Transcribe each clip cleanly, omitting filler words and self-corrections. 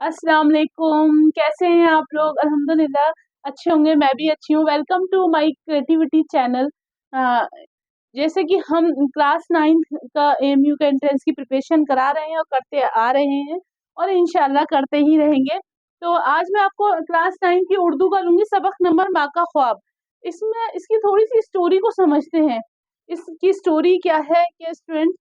अस्सलाम वालेकुम। कैसे हैं आप लोग? अल्हम्दुलिल्लाह अच्छे होंगे, मैं भी अच्छी हूँ। Welcome to my creativity channel. जैसे कि हम क्लास 9 का एएमयू का एंट्रेंस की प्रिपरेशन करा रहे हैं और करते आ रहे हैं और इंशाल्लाह करते ही रहेंगे। तो आज मैं आपको क्लास 9 की उर्दू का लूंगी, सबक नंबर माँ का ख्वाब। इसमें इसकी थोड़ी सी स्टोरी को समझते हैं। इसकी स्टोरी क्या है कि स्टूडेंट,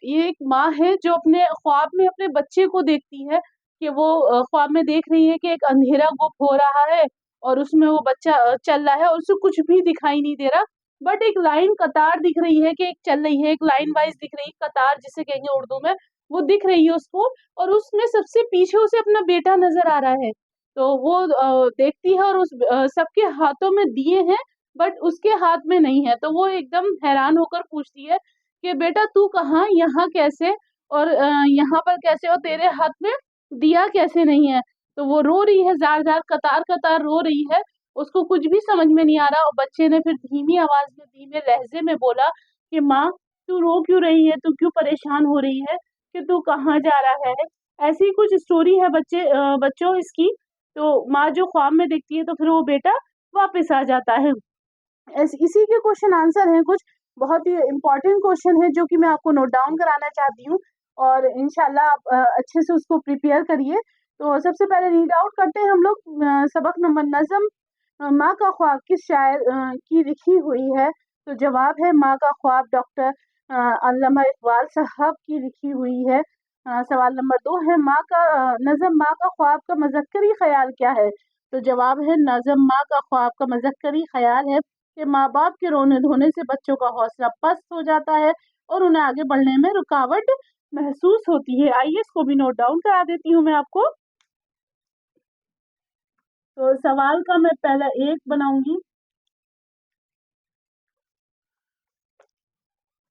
ये एक माँ है जो अपने ख्वाब में अपने बच्चे को देखती है कि वो ख्वाब में देख रही है कि एक अंधेरा गुम हो रहा है और उसमें वो बच्चा चल रहा है और उसे कुछ भी दिखाई नहीं दे रहा। बट एक लाइन कतार दिख रही है कि एक चल रही है, एक लाइन वाइज दिख रही है, कतार जिसे कहेंगे उर्दू में, वो दिख रही है उसको। और उसमें सबसे पीछे उसे अपना बेटा नजर आ रहा है। तो वो देखती है और उस सबके हाथों में दिए हैं बट उसके हाथ में नहीं है। तो वो एकदम हैरान होकर पूछती है कि बेटा तू कहाँ, यहाँ कैसे, और यहाँ पर कैसे, और तेरे हाथ में दिया कैसे नहीं है। तो वो रो रही है, जार जार कतार कतार रो रही है। उसको कुछ भी समझ में नहीं आ रहा और बच्चे ने फिर धीमी आवाज में, धीमे लहजे में बोला कि माँ तू रो क्यों रही है, तू क्यों परेशान हो रही है, कि तू कहाँ जा रहा है। ऐसी ही कुछ स्टोरी है बच्चों इसकी। तो माँ जो ख्वाब में देखती है तो फिर वो बेटा वापस आ जाता है। इसी के क्वेश्चन आंसर हैं कुछ बहुत ही इम्पोर्टेंट क्वेश्चन है जो कि मैं आपको नोट डाउन कराना चाहती हूँ और इंशाल्लाह आप अच्छे से उसको प्रिपेयर करिए। तो सबसे पहले रीड आउट करते हैं हम लोग सबक नंबर नज़म माँ का ख्वाब किस शायर की लिखी हुई है। तो जवाब है माँ का ख्वाब डॉक्टर अल्लामा इकबाल साहब की लिखी हुई है। सवाल नंबर 2 है माँ का नज़म माँ का ख्वाब का मज़क्करी ख्याल क्या है। तो जवाब है नज़म माँ का ख्वाब का मज़क्करी ख्याल है कि माँ बाप के रोने धोने से बच्चों का हौसला पस्त हो जाता है और उन्हें आगे बढ़ने में रुकावट महसूस होती है। आइए इसको भी नोट डाउन करा देती हूँ मैं आपको। तो सवाल का मैं पहला एक बनाऊंगी,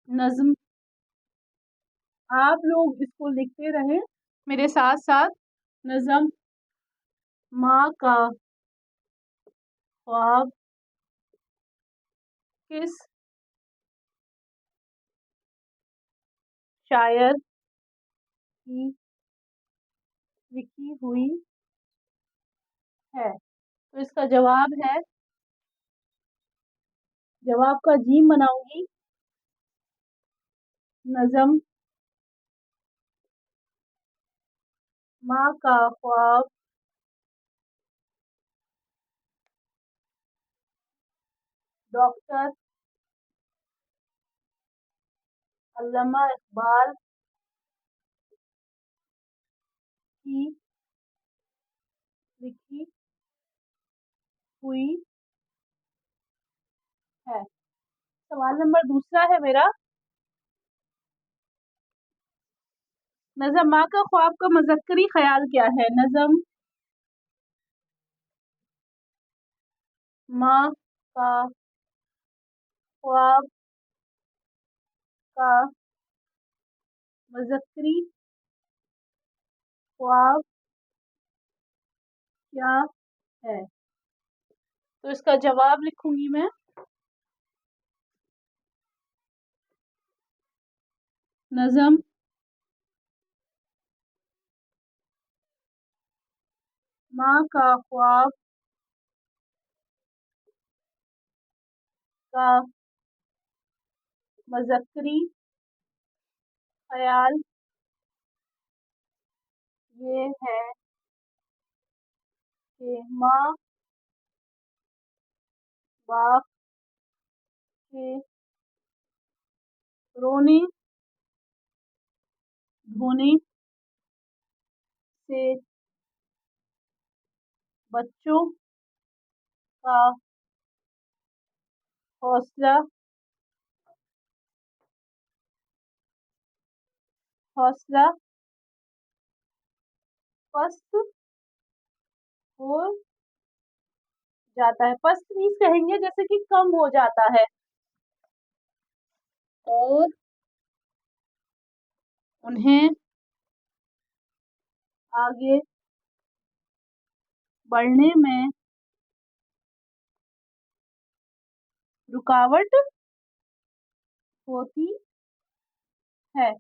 नज्म। आप लोग इसको लिखते रहें मेरे साथ साथ। नज्म माँ का ख्वाब किस शायर की लिखी हुई है। तो इसका जवाब है, जवाब का जीम बनाऊंगी, नज्म माँ का ख्वाब डॉक्टर अल्लामा इकबाल की लिखी हुई है। सवाल नंबर दूसरा है मेरा, नज़म माँ का ख्वाब का मज़क्करी ख्याल क्या है। नज़म माँ का ख्वाब का मज़क्करी ख्वाब क्या है। तो इसका जवाब लिखूंगी मैं, नज़म माँ का ख्वाब का मज़क्करी ख्याल ये है कि माँ बाप के रोने धोने से बच्चों का हौसला हौसला पस्त हो जाता है। पस्त मीन्स कहेंगे जैसे कि कम हो जाता है। और उन्हें आगे बढ़ने में रुकावट होती है।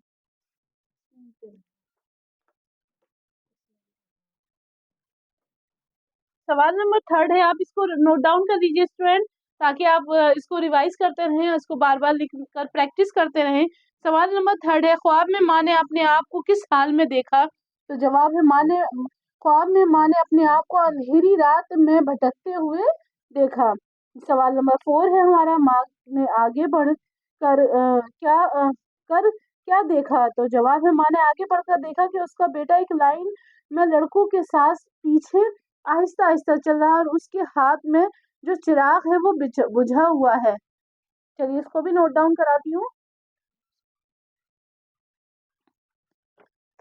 सवाल नंबर 3 है, आप इसको नोट डाउन कर लीजिए स्टूडेंट, ताकि आप इसको रिवाइज करते रहें, इसको बार बार लिख कर प्रैक्टिस करते रहें। सवाल नंबर 3 है, ख्वाब में माँ ने अपने आप को किस हाल में देखा? तो जवाब है ख्वाब में माँ ने अपने आप को अंधेरी रात में भटकते हुए देखा। सवाल नंबर 4 है हमारा, माँ ने आगे बढ़ कर क्या देखा? तो जवाब है, माँ ने आगे बढ़कर देखा कि उसका बेटा एक लाइन में लड़कों के साथ पीछे आहिस्ता आहिस्ता चल रहा है और उसके हाथ में जो चिराग है वो बुझा हुआ है। चलिए इसको भी नोट डाउन कराती हूँ।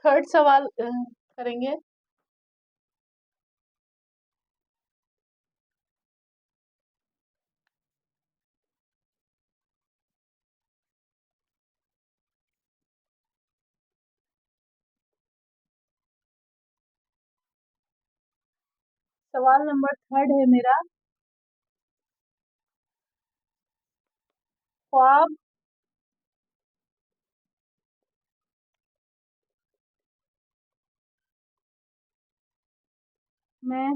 थर्ड सवाल करेंगे। सवाल नंबर 3 है मेरा, ख्वाब में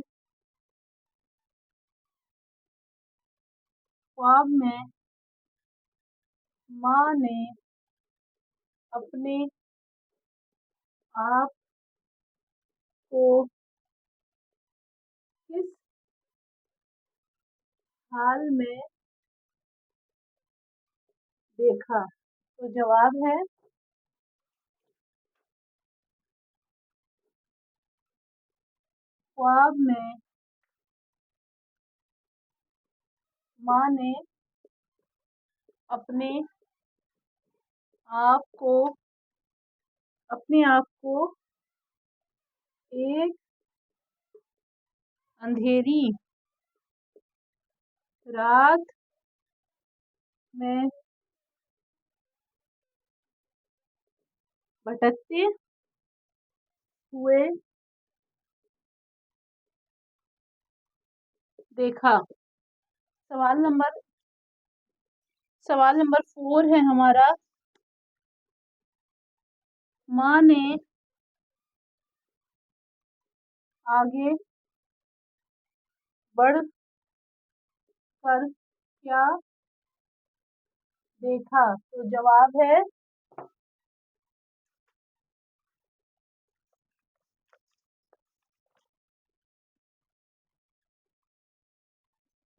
माँ ने अपने आप को किस हाल में देखा? तो जवाब है, ख्वाब में माँ ने अपने आप को एक अंधेरी रात में भटकते हुए देखा। सवाल नंबर 4 है हमारा, माँ ने आगे बढ़ कर क्या देखा? तो जवाब है,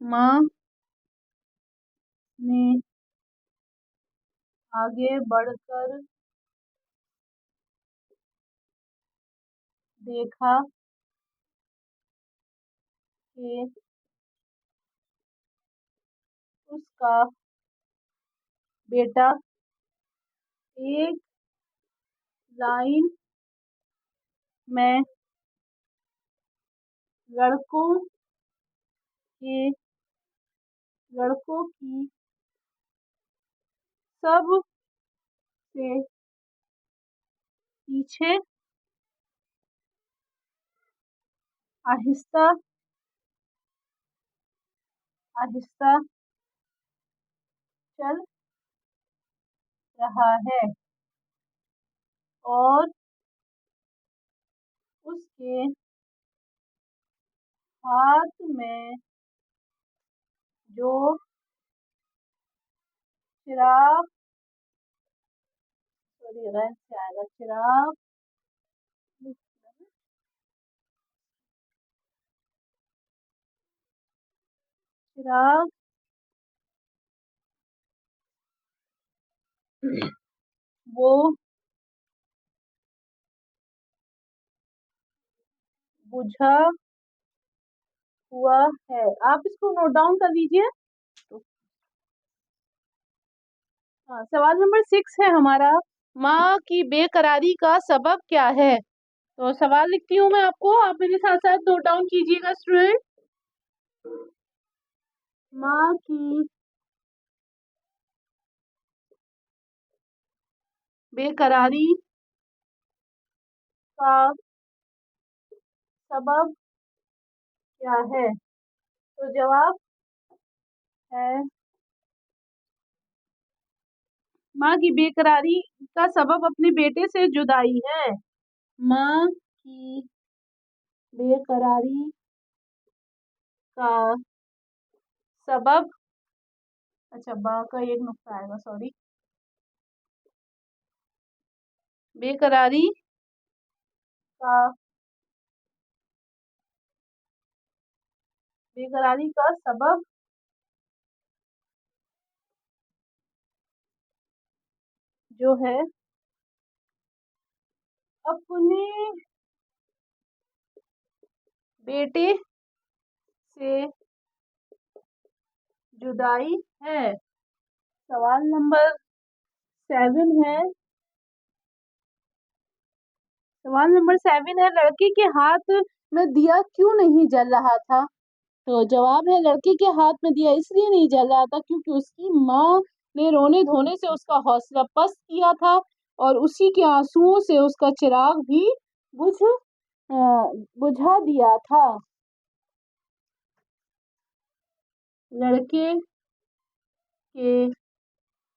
माँ ने आगे बढ़कर देखा कि उसका बेटा एक लाइन में लड़कों की सब से पीछे आहिस्ता आहिस्ता चल रहा है और उसके हाथ में जो चिराग से आएगा चिराग वो बुझा हुआ है। आप इसको नोट डाउन कर लीजिए। हाँ, सवाल नंबर 6 है हमारा, माँ की बेकरारी का सबब क्या है? तो सवाल लिखती हूँ मैं आपको, आप मेरे साथ साथ नोट डाउन कीजिएगा स्टूडेंट। माँ की बेकरारी का सबब क्या है? तो जवाब है, माँ की बेकरारी का सबब अपने बेटे से जुदाई है। माँ की बेकरारी का सबब, अच्छा बा का एक नुक्ता आएगा, सॉरी, बेकरारी का, बेकरारी का सबब जो है अपने बेटे से जुदाई है। सवाल नंबर 7 है, सवाल नंबर 7 है, लड़के के हाथ में दिया क्यों नहीं जल रहा था? तो जवाब है, लड़के के हाथ में दिया इसलिए नहीं जल रहा था क्योंकि उसकी माँ ने रोने धोने से उसका हौसला पस्त किया था और उसी के आंसुओं से उसका चिराग भी बुझ अ, बुझा दिया था। लड़के के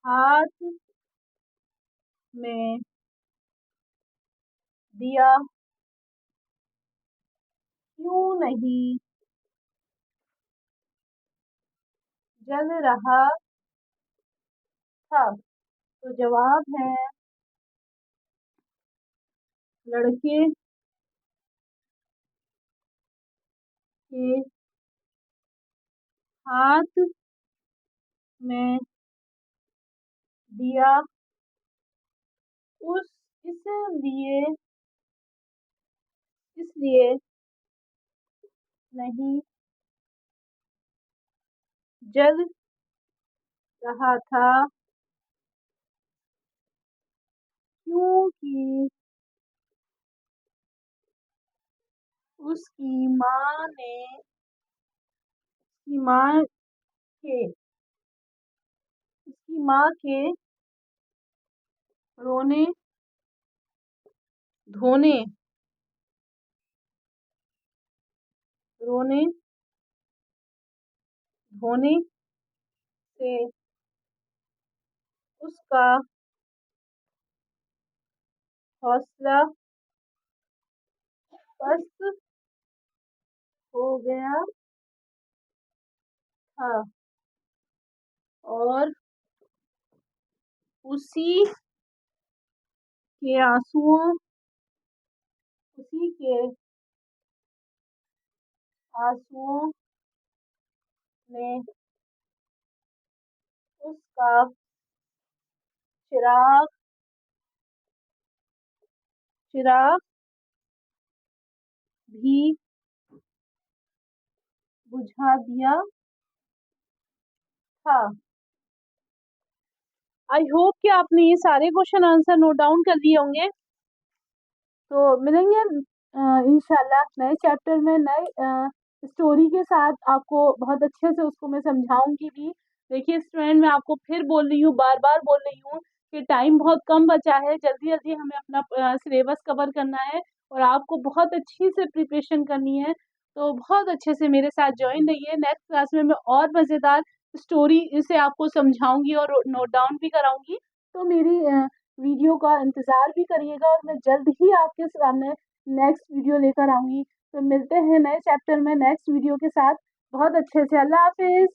हाथ में दिया क्यों नहीं जल रहा था? तो जवाब है, लड़के के हाथ में दिया उस इसलिए इसलिए नहीं जल रहा था क्योंकि उसकी माँ ने उसकी माँ के उसकी माँ के रोने धोने रोने धोने से उसका हौसला पस्त हो गया था और उसी के आंसुओं उसी के आंसुओं ने उसका चिराग चिराग भी बुझा दिया था। आई होप कि आपने ये सारे क्वेश्चन आंसर नोट डाउन कर लिए होंगे। तो मिलेंगे इंशाल्लाह नए चैप्टर में नए स्टोरी के साथ। आपको बहुत अच्छे से उसको मैं समझाऊंगी भी। देखिए स्टूडेंट, मैं आपको फिर बोल रही हूँ, बार बार बोल रही हूँ कि टाइम बहुत कम बचा है, जल्दी जल्दी हमें अपना सिलेबस कवर करना है और आपको बहुत अच्छी से प्रिपरेशन करनी है। तो बहुत अच्छे से मेरे साथ ज्वाइन रहिए। नेक्स्ट क्लास में मैं और मज़ेदार स्टोरी इसे आपको समझाऊंगी और नोट डाउन भी कराऊंगी। तो मेरी वीडियो का इंतज़ार भी करिएगा और मैं जल्द ही आपके सामने नेक्स्ट वीडियो लेकर आऊँगी। तो मिलते हैं नए चैप्टर में नेक्स्ट वीडियो के साथ। बहुत अच्छे से, अल्लाह हाफिज़।